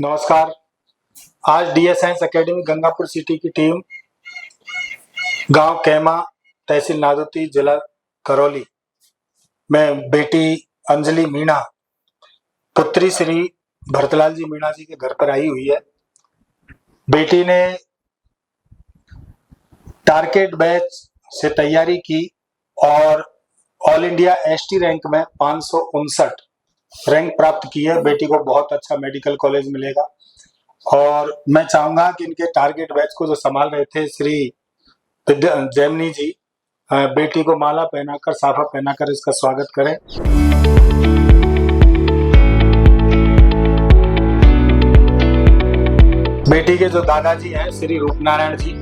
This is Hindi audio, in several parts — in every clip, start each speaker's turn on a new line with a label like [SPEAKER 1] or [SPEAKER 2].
[SPEAKER 1] नमस्कार। आज DS science academy Gangapur city की टीम गांव कैमा, तहसील नादौती, जिला करौली में बेटी अंजलि मीणा, पुत्री श्री भरतलाल जी मीणा जी के घर पर आई हुई है। बेटी ने टारगेट बैच से तैयारी की और ऑल इंडिया एसटी रैंक में 559 रैंक प्राप्त की है। बेटी को बहुत अच्छा मेडिकल कॉलेज मिलेगा और मैं चाहूंगा कि इनके टारगेट बैच को जो संभाल रहे थे श्री जैमिनी जी, बेटी को माला पहनाकर, साफा पहनाकर इसका स्वागत करें। बेटी के जो दादाजी हैं श्री रूपनारायण जी,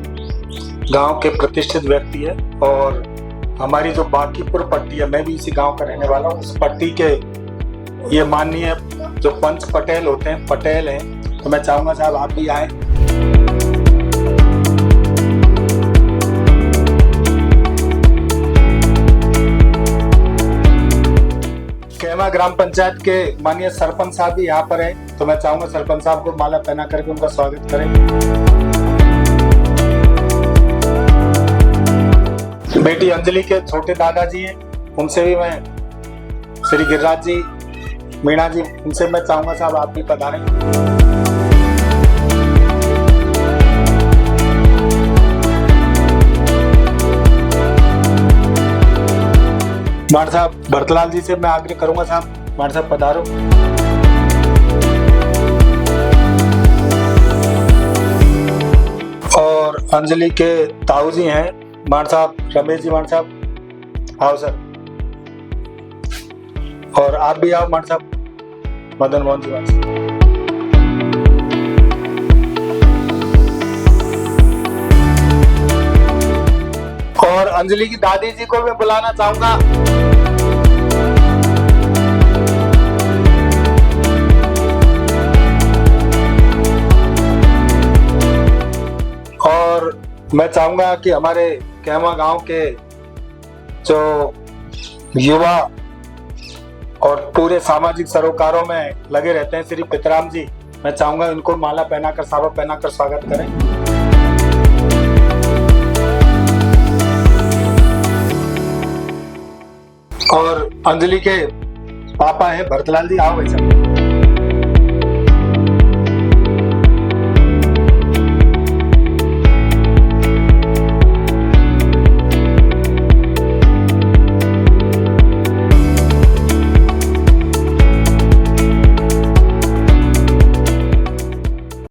[SPEAKER 1] गांव के प्रतिष्ठित व्यक्ति है और हमारी जो बाकीपुर पट्टी है, मैं भी इसी गांव का रहने वाला हूँ, उस पट्टी के ये माननीय जो पंच पटेल होते हैं, पटेल हैं, तो मैं चाहूंगा साहब आप भी आए। कैमा ग्राम पंचायत के माननीय सरपंच साहब भी यहाँ पर हैं, तो मैं चाहूंगा सरपंच साहब को माला पहना करके उनका स्वागत करें। बेटी अंजलि के छोटे दादाजी हैं, उनसे भी मैं श्री गिरिराज जी मीणा जी, उनसे मैं चाहूंगा साहब आप भी पधारें। मार साहब भरतलाल जी से मैं आग्रह करूंगा साहब, मार साहब पधारो। और अंजलि के ताऊ जी हैं मार साहब, रमेश जी, मार साहब आओ सर। और आप भी आओ मार साहब, मदन मोहन जी मार साहब। और अंजलि की दादी जी को मैं बुलाना चाहूंगा। और मैं चाहूंगा कि हमारे कैमा गांव के जो युवा और पूरे सामाजिक सरोकारों में लगे रहते हैं श्री पितराम जी, मैं चाहूंगा इनको माला पहनाकर, साफा पहनाकर स्वागत करें। और अंजलि के पापा है भरतलाल जी, आओ भाई साहब।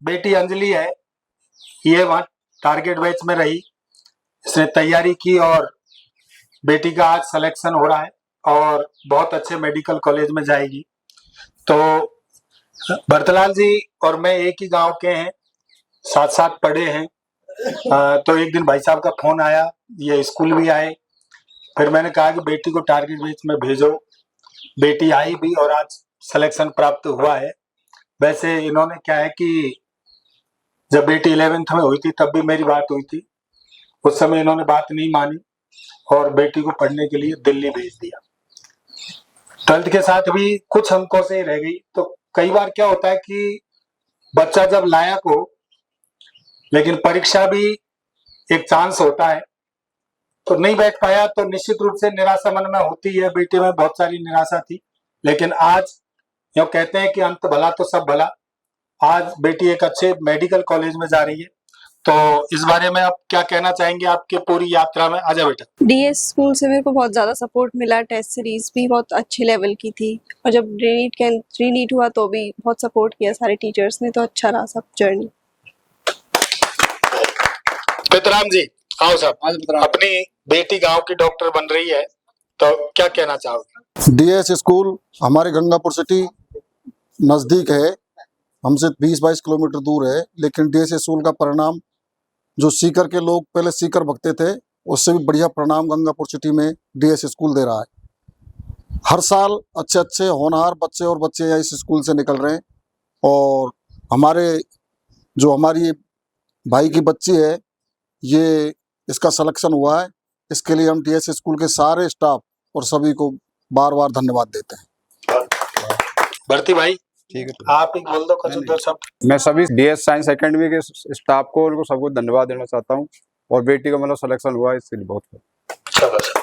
[SPEAKER 1] बेटी अंजलि है, ये वहां टारगेट बैच में रही, इसने तैयारी की और बेटी का आज सिलेक्शन हो रहा है और बहुत अच्छे मेडिकल कॉलेज में जाएगी। तो भरतलाल जी और मैं एक ही गांव के हैं, साथ साथ पढ़े हैं। तो एक दिन भाई साहब का फोन आया, ये स्कूल भी आए, फिर मैंने कहा कि बेटी को टारगेट बैच में भेजो। बेटी आई भी और आज सिलेक्शन प्राप्त हुआ है। वैसे इन्होंने क्या है कि जब बेटी 11th में हुई थी तब भी मेरी बात हुई थी, उस समय इन्होंने बात नहीं मानी और बेटी को पढ़ने के लिए दिल्ली भेज दिया। 12th के साथ भी कुछ अंकों से ही रह गई। तो कई बार क्या होता है कि बच्चा जब लायक हो, लेकिन परीक्षा भी एक चांस होता है, तो नहीं बैठ पाया, तो निश्चित रूप से निराशा मन में होती है। बेटी में बहुत सारी निराशा थी, लेकिन आज यूं कहते हैं कि अंत भला तो सब भला। आज बेटी एक अच्छे मेडिकल कॉलेज में जा रही है, तो इस बारे में आप क्या कहना चाहेंगे आपके पूरी यात्रा में? आजा बेटा।
[SPEAKER 2] डीएस स्कूल से मेरे को बहुत ज़्यादा सपोर्ट मिला। टेस्ट सीरीज भी बहुत अच्छे लेवल की थी और जब रीनीट हुआ तो भी बहुत सपोर्ट किया सारे टीचर्स ने, तो अच्छा रहा सब जर्नी।
[SPEAKER 1] पितराम जी आओ साहब, अपनी बेटी गांव की डॉक्टर बन रही है, तो क्या कहना चाहोगे?
[SPEAKER 3] डीएस स्कूल हमारे गंगापुर सिटी नज़दीक है, हमसे 20-22 किलोमीटर दूर है, लेकिन डीएस स्कूल का परिणाम जो सीकर के लोग पहले सीकर भगते थे, उससे भी बढ़िया परिणाम गंगापुर सिटी में डीएस स्कूल दे रहा है। हर साल अच्छे अच्छे होनहार बच्चे और बच्चे इस स्कूल से निकल रहे हैं और हमारी भाई की बच्ची है, ये इसका सिलेक्शन हुआ है। इसके लिए हम डीएस स्कूल के सारे स्टाफ और सभी को बार बार धन्यवाद देते हैं।
[SPEAKER 1] भर्ती भाई
[SPEAKER 4] ठीक है।
[SPEAKER 1] आप एक बोल दो कुछ दो शब्द।
[SPEAKER 4] मैं सभी DS साइंस एकेडमी के स्टाफ को, उनको सबको धन्यवाद देना चाहता हूँ, और बेटी का मतलब सिलेक्शन हुआ इसके लिए बहुत।
[SPEAKER 1] शाबाश।